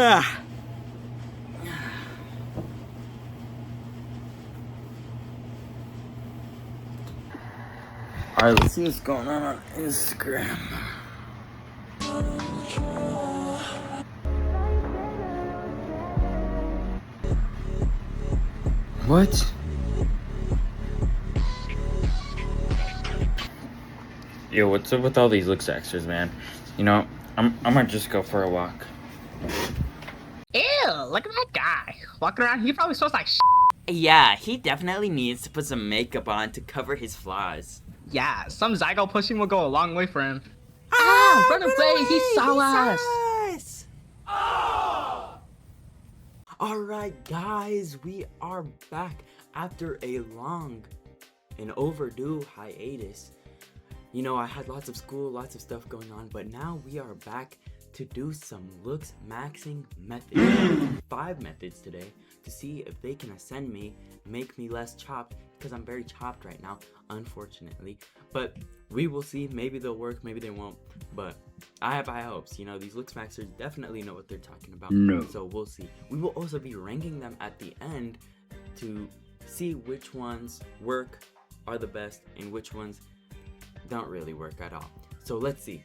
Alright, let's see what's going on Instagram. What? Yo, what's up with all these looksmaxxers, man? You know, I'm gonna just go for a walk. Ew, look at that guy. Walking around, he probably smells like shit. Yeah, he definitely needs to put some makeup on to cover his flaws. Yeah, some Zygo pushing will go a long way for him. Ah, Run away, he saw us. Alright guys, we are back after a long and overdue hiatus. You know, I had lots of school, lots of stuff going on, but now we are back to do some looksmaxxing methods. 5 methods today to see if they can ascend me, make me less chopped, because I'm very chopped right now, unfortunately. But we will see. Maybe they'll work, maybe they won't. But I have high hopes. You know, these looksmaxxers definitely know what they're talking about. No. So we'll see. We will also be ranking them at the end to see which ones work, are the best, and which ones don't really work at all. So let's see.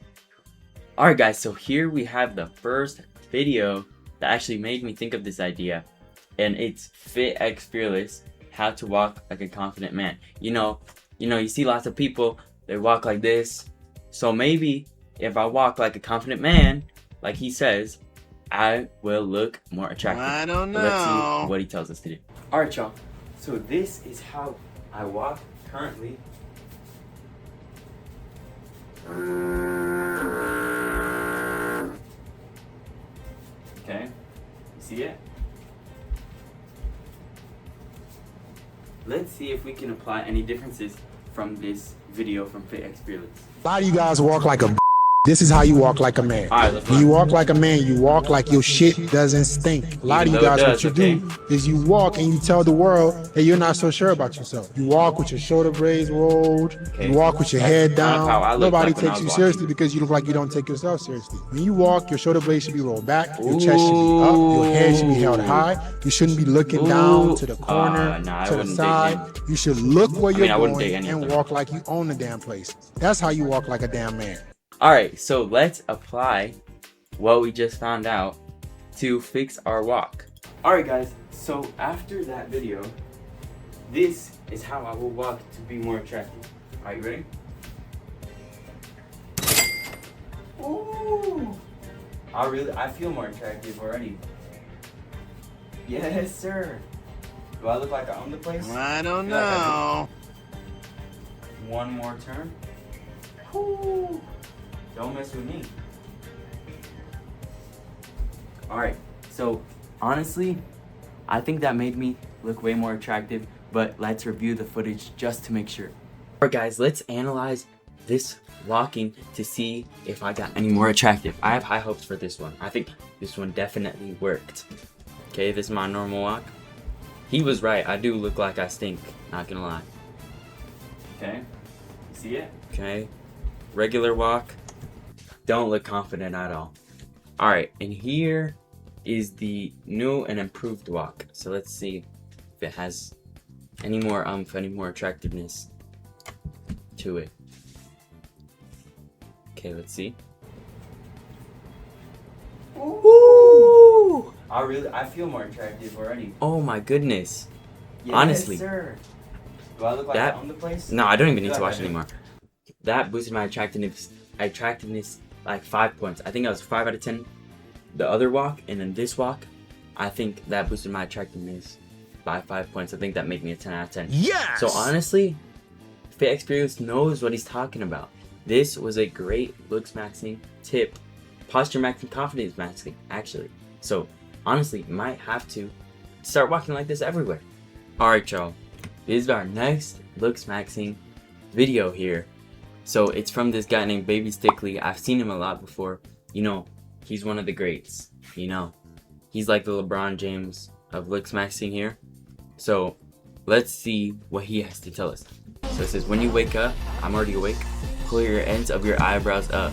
Alright guys, so here we have the first video that actually made me think of this idea. And it's Fit X Fearless, how to walk like a confident man. You know, you see lots of people, they walk like this. So maybe if I walk like a confident man, like he says, I will look more attractive. I don't know. Let's see what he tells us to do. Alright y'all, so this is how I walk currently. Okay, you see it? Let's see if we can apply any differences from this video from Fit X Fearless. A lot of you guys walk like a This is how you walk like a man. All right, let's when you walk like a man, you walk like your shit doesn't stink. A lot of you guys, what you do is you walk and you tell the world that you're not so sure about yourself. You walk with your shoulder blades rolled. You walk with your head down. Nobody takes you seriously because you look like you don't take yourself seriously. When you walk, your shoulder blades should be rolled back. Your chest should be up. Your head should be held high. You shouldn't be looking down to the corner, to the side. You should look where you're going and walk like you own the damn place. That's how you walk like a damn man. Alright, so let's apply what we just found out to fix our walk. Alright guys, so after that video, this is how I will walk to be more attractive. Are you ready? Ooh! I feel more attractive already. Yes, sir. Do I look like I own the place? I don't know. One more turn. Ooh. Don't mess with me. Alright, so honestly, I think that made me look way more attractive, but let's review the footage just to make sure. Alright guys, let's analyze this walking to see if I got any more attractive. I have high hopes for this one. I think this one definitely worked. Okay, this is my normal walk. He was right, I do look like I stink, not gonna lie. Okay, you see it? Okay, regular walk. Don't look confident at all. Alright, and here is the new and improved walk. So let's see if it has any more any more attractiveness to it. Okay, let's see. Ooh! I feel more attractive already. Oh my goodness. Yes, honestly. Sir. Do I look like I own the place? No, I don't even need to watch anymore. That boosted my attractiveness like 5 points. I think I was 5 out of 10 the other walk, and then this walk, I think that boosted my attractiveness by 5 points. I think that made me a 10 out of 10. Yes! So honestly, Fit X Fearless knows what he's talking about. This was a great looksmaxxing tip. Posture maxing, confidence maxing, actually. So honestly, you might have to start walking like this everywhere. Alright y'all, this is our next looksmaxxing video here. So it's from this guy named Baby Stickly. I've seen him a lot before. You know, he's one of the greats. You know, he's like the LeBron James of looksmaxxing here. So let's see what he has to tell us. So it says, when you wake up, I'm already awake, pull your ends of your eyebrows up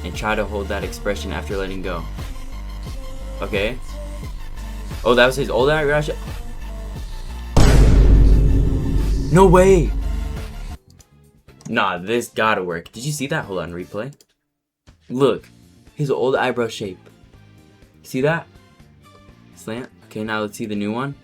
and try to hold that expression after letting go. Okay. Oh, that was his old eyebrow shape. No way. Nah, this gotta work. Did you see that? Hold on, replay. Look, his old eyebrow shape. See that? Slant. Okay, now let's see the new one.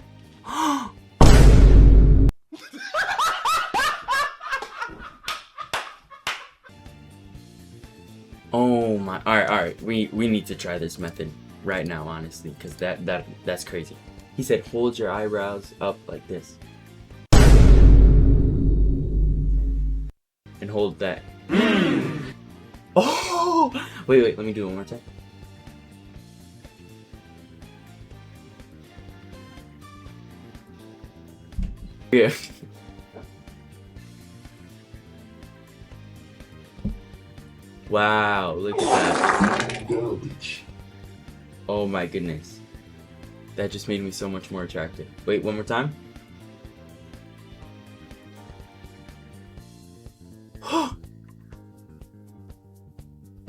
Oh my. Alright. We need to try this method right now, honestly, because that's crazy. He said hold your eyebrows up like this. And hold that. Oh! Wait, let me do it one more time. Yeah. Wow, look at that. Oh my goodness. That just made me so much more attractive. Wait, one more time.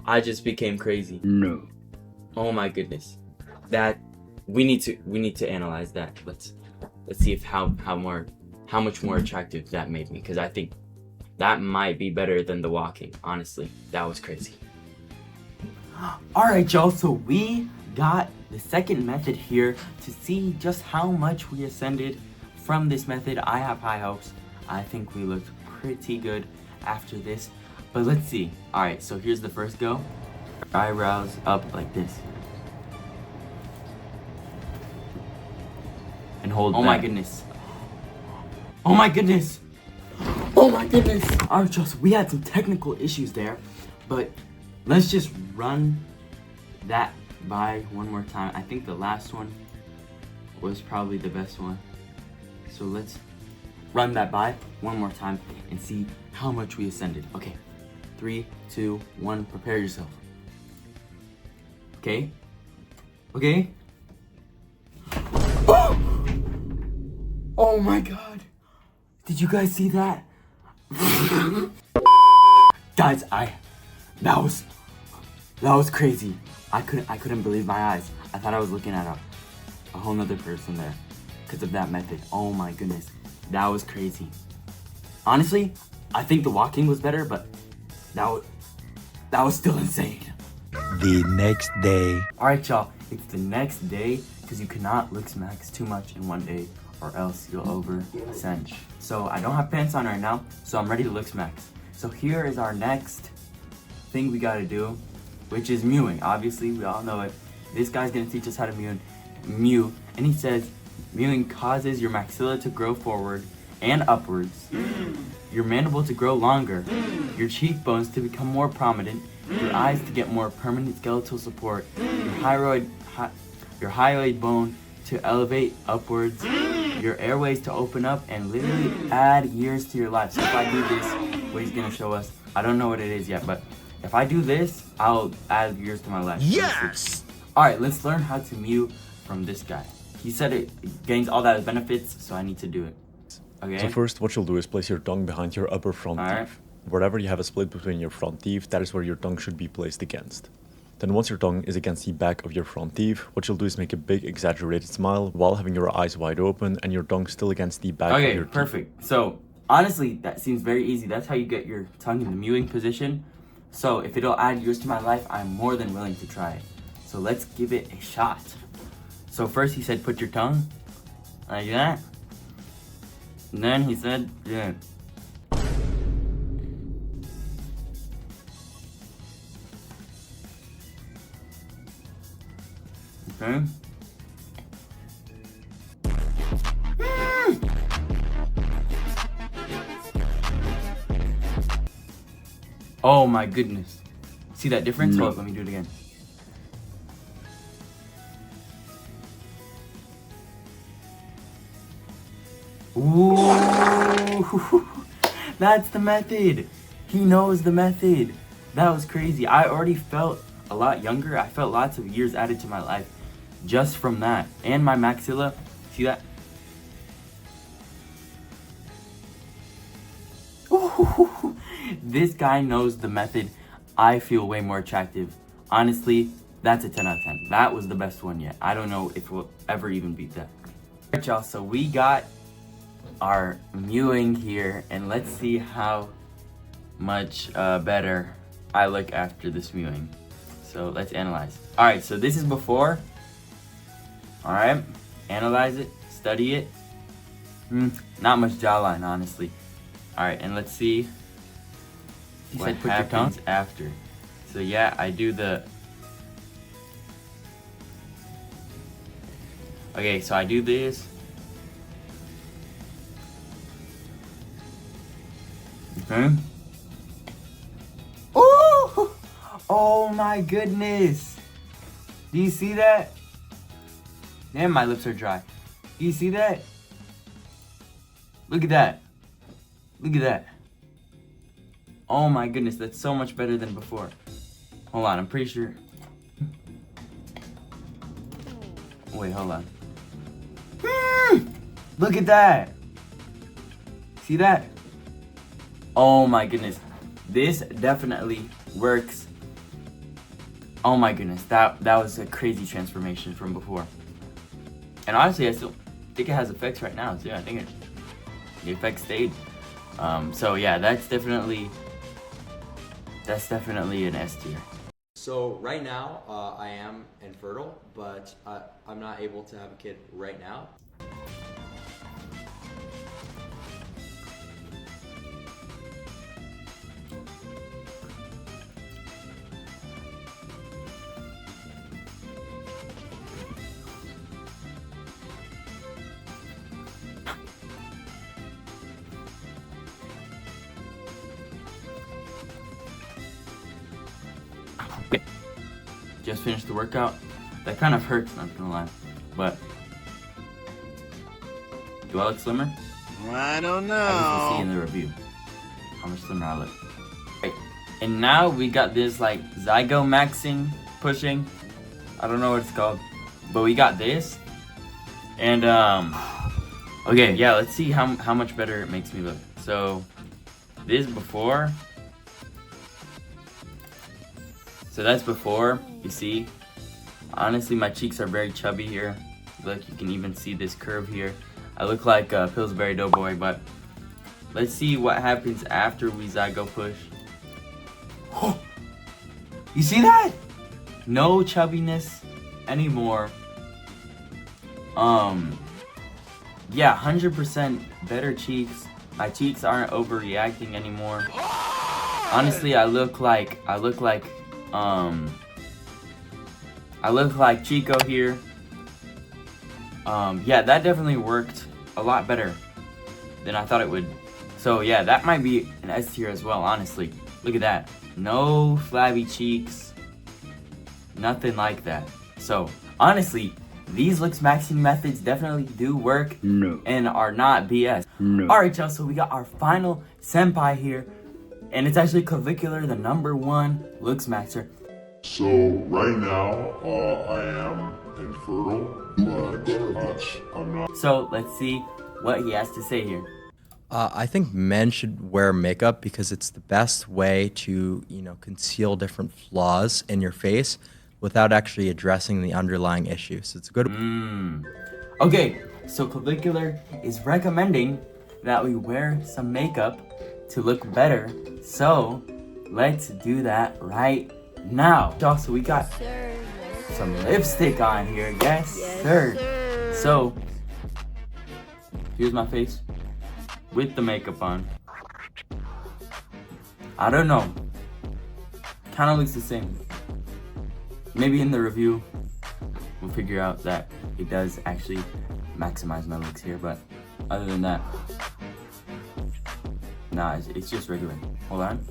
I just became crazy. No. Oh my goodness. That we need to analyze that. Let's see if how much more attractive that made me, because I think that might be better than the walking. Honestly, that was crazy. Alright y'all, so we got the second method here to see just how much we ascended from this method. I have high hopes. I think we looked pretty good after this, but let's see. Alright, so here's the first go. Eyebrows up like this. And hold that. Oh my goodness. Oh my goodness. Oh my goodness. Alright, y'all, so we had some technical issues there, but let's just run that by one more time. I think the last one was probably the best one. So let's run that by one more time and see how much we ascended. Okay, 3, 2, 1, prepare yourself. Okay? Okay? Oh my god. Did you guys see that? Guys, that was crazy. I couldn't believe my eyes. I thought I was looking at a whole nother person there because of that method. Oh my goodness. That was crazy. Honestly, I think the walking was better, but that was still insane. The next day. Alright y'all, it's the next day because you cannot look smacks too much in one day or else you'll over ascend. So I don't have pants on right now, so I'm ready to look smacks. So here is our next thing we gotta do, which is mewing. Obviously, we all know it. This guy's gonna teach us how to mew, and he says, mewing causes your maxilla to grow forward and upwards, your mandible to grow longer, your cheekbones to become more prominent, your eyes to get more permanent skeletal support, your hyoid bone to elevate upwards, your airways to open up, and literally add years to your life. So if I do this, what he's gonna show us, I don't know what it is yet, but if I do this, I'll add years to my life. Yes! Alright, let's learn how to mew from this guy. He said it gains all that benefits, so I need to do it. Okay? So first, what you'll do is place your tongue behind your upper front teeth. Wherever you have a split between your front teeth, that is where your tongue should be placed against. Then once your tongue is against the back of your front teeth, what you'll do is make a big exaggerated smile while having your eyes wide open and your tongue still against the back of your teeth. Okay, perfect. So, honestly, that seems very easy. That's how you get your tongue in the mewing position. So, if it'll add years to my life, I'm more than willing to try it. So, let's give it a shot. So, first he said, put your tongue like that. And then he said, yeah. Okay. Oh my goodness. See that difference? No. Hold up, let me do it again. Ooh, that's the method. He knows the method. That was crazy. I already felt a lot younger. I felt lots of years added to my life just from that. And my maxilla, see that? Ooh, this guy knows the method. I feel way more attractive. Honestly, That's a 10 out of 10. That was the best one yet. I don't know if we'll ever even beat that. Alright, y'all, so we got our Mewing here, and let's see how much better I look after this Mewing. So let's analyze. Alright, so this is before. Alright, analyze it, study it. Not much jawline, honestly. Alright, and let's see what happens after. So yeah, I do the... Okay, so I do this. Okay. Oh! Oh my goodness! Do you see that? Damn, my lips are dry. Do you see that? Look at that. Look at that. Oh my goodness, that's so much better than before. Hold on, I'm pretty sure. Wait, hold on. Look at that. See that? Oh my goodness. This definitely works. Oh my goodness, that was a crazy transformation from before. And honestly, I still think it has effects right now. So yeah, I think the effects stayed. So yeah, that's definitely an S tier. So right now, I am infertile, but I'm not able to have a kid right now. Just finished the workout. That kind of hurts, not gonna lie. But do I look slimmer? I don't know. I guess we'll see in the review how much slimmer I look. Right. And now we got this like Zygomaxxing pushing. I don't know what it's called, but we got this. And okay, yeah, let's see how much better it makes me look. So this before. So that's before, you see. Honestly, my cheeks are very chubby here. Look, you can even see this curve here. I look like a Pillsbury Doughboy, but let's see what happens after we Zygo push. Oh, you see that? No chubbiness anymore. Yeah, 100% better cheeks. My cheeks aren't overreacting anymore. Honestly, I look like Chico here. Yeah, that definitely worked a lot better than I thought it would. So yeah, that might be an S tier as well, honestly. Look at that. No flabby cheeks. Nothing like that. So, honestly, these looksmaxxing methods definitely do work and are not BS. Alright, y'all, so we got our final senpai here. And it's actually Clavicular, the #1 looksmaxxer. So right now, I am infertile, but I'm not. So let's see what he has to say here. I think men should wear makeup because it's the best way to, conceal different flaws in your face without actually addressing the underlying issue. So it's a good. Okay, so Clavicular is recommending that we wear some makeup to look better. So let's do that right now. Also, we got some lipstick on here. Yes, sir. So here's my face with the makeup on. I don't know. Kind of looks the same. Maybe in the review we'll figure out that it does actually maximize my looks here, but other than that, nah, it's just regular. Hold on.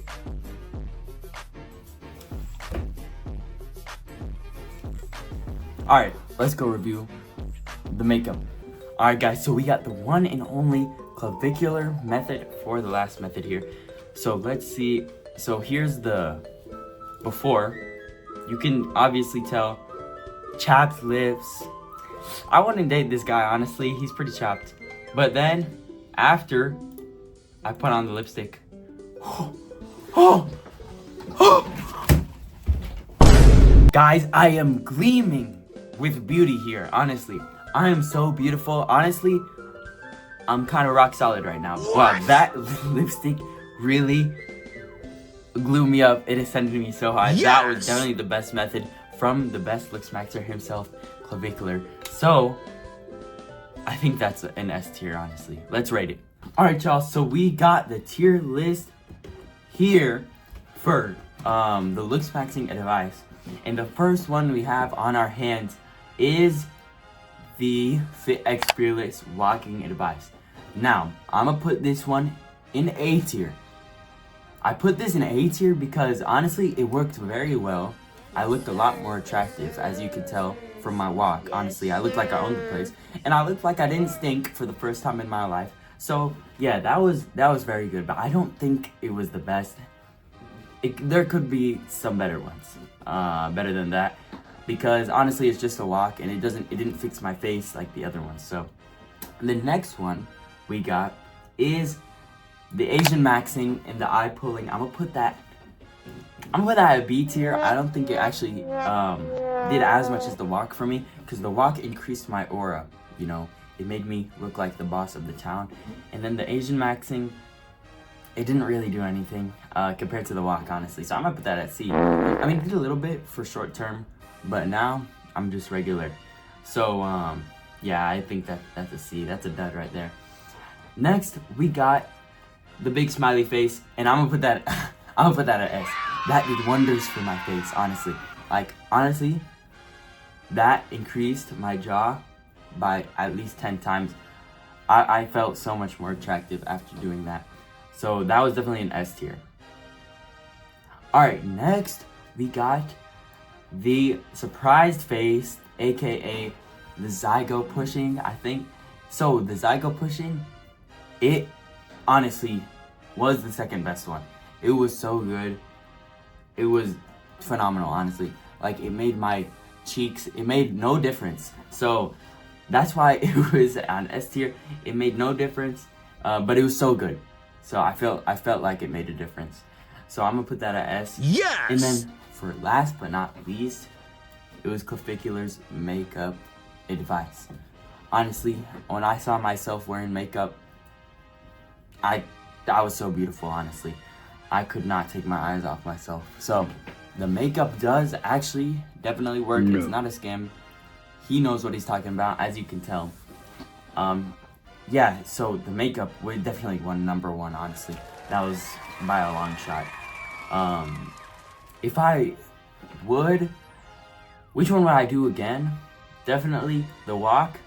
Alright, let's go review the makeup. Alright guys, so we got the one and only Clavicular method for the last method here. So let's see. So here's the before. You can obviously tell chapped lips. I wouldn't date this guy, honestly. He's pretty chapped. But then after I put on the lipstick. Guys, I am gleaming with beauty here, honestly. I am so beautiful. Honestly, I'm kind of rock solid right now. Wow, that lipstick really blew me up. It ascended me so high. Yes! That was definitely the best method from the best looksmaxxer himself, Clavicular. So, I think that's an S tier, honestly. Let's rate it. Alright, y'all, so we got the tier list here for the looksmaxxing advice. And the first one we have on our hands is the Fit X Fearless walking advice. Now, I'm gonna put this one in A tier. I put this in A tier because honestly, it worked very well. I looked a lot more attractive, as you can tell from my walk. Honestly, I looked like I owned the place, and I looked like I didn't stink for the first time in my life. So yeah, that was very good, but I don't think it was the best. There could be some better ones, better than that, because honestly, it's just a walk, and it didn't fix my face like the other ones. So the next one we got is the Asian maxing and the eye pulling. I'm gonna put that at a B tier. I don't think it actually did as much as the walk for me, because the walk increased my aura, you know. It made me look like the boss of the town. And then the Asian maxing, it didn't really do anything compared to the walk, honestly. So I'm gonna put that at C. I mean, it did a little bit for short term, but now I'm just regular. So yeah, I think that's a C. That's a dud right there. Next, we got the big smiley face, and I'm gonna put that at S. That did wonders for my face, honestly. Like, honestly, that increased my jaw by at least 10 times. I felt so much more attractive after doing that. So that was definitely an S tier. Alright, next we got the surprised face, aka the Zygo pushing, I think. So the Zygo pushing, it honestly was the second best one. It was so good. It was phenomenal, honestly. Like, it made my cheeks, it made no difference. So that's why it was on S tier. It made no difference, but it was so good. So I felt like it made a difference. So I'm gonna put that at S. Yes! And then for last but not least, it was Clavicular's makeup advice. Honestly, when I saw myself wearing makeup, I was so beautiful, honestly. I could not take my eyes off myself. So the makeup does actually definitely work. No. It's not a scam. He knows what he's talking about, as you can tell. Yeah, so the makeup would definitely won #1, honestly. That was by a long shot. If I would, which one would I do again? Definitely the walk,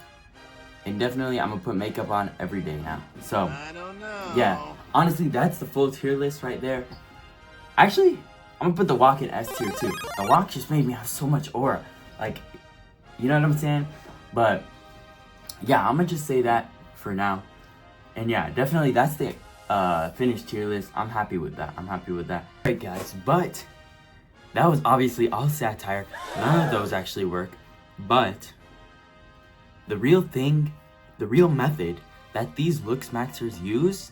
and definitely I'm gonna put makeup on every day now. So I don't know. Yeah, honestly, that's the full tier list right there. Actually, I'm gonna put the walk in S tier too. The walk just made me have so much aura, like, you know what I'm saying? But yeah, I'm gonna just say that for now. And yeah, definitely that's the finished tier list. I'm happy with that. Alright guys, but that was obviously all satire. None of those actually work. But the real thing, the real method that these looksmaxxers use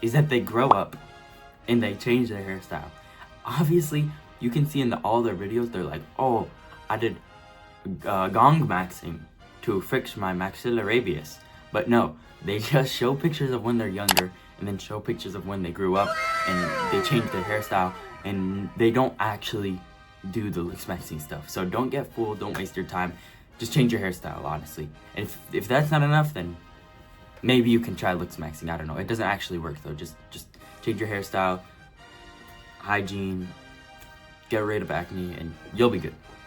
is that they grow up and they change their hairstyle. Obviously, you can see in all their videos, they're like, oh, I did gong maxing to fix my maxilla rabius. But no, they just show pictures of when they're younger and then show pictures of when they grew up, and they change their hairstyle, and they don't actually do the looksmaxxing stuff. So don't get fooled, don't waste your time. Just change your hairstyle, honestly. And if that's not enough, then maybe you can try looksmaxxing. I don't know. It doesn't actually work though. Just change your hairstyle, hygiene, get rid of acne, and you'll be good.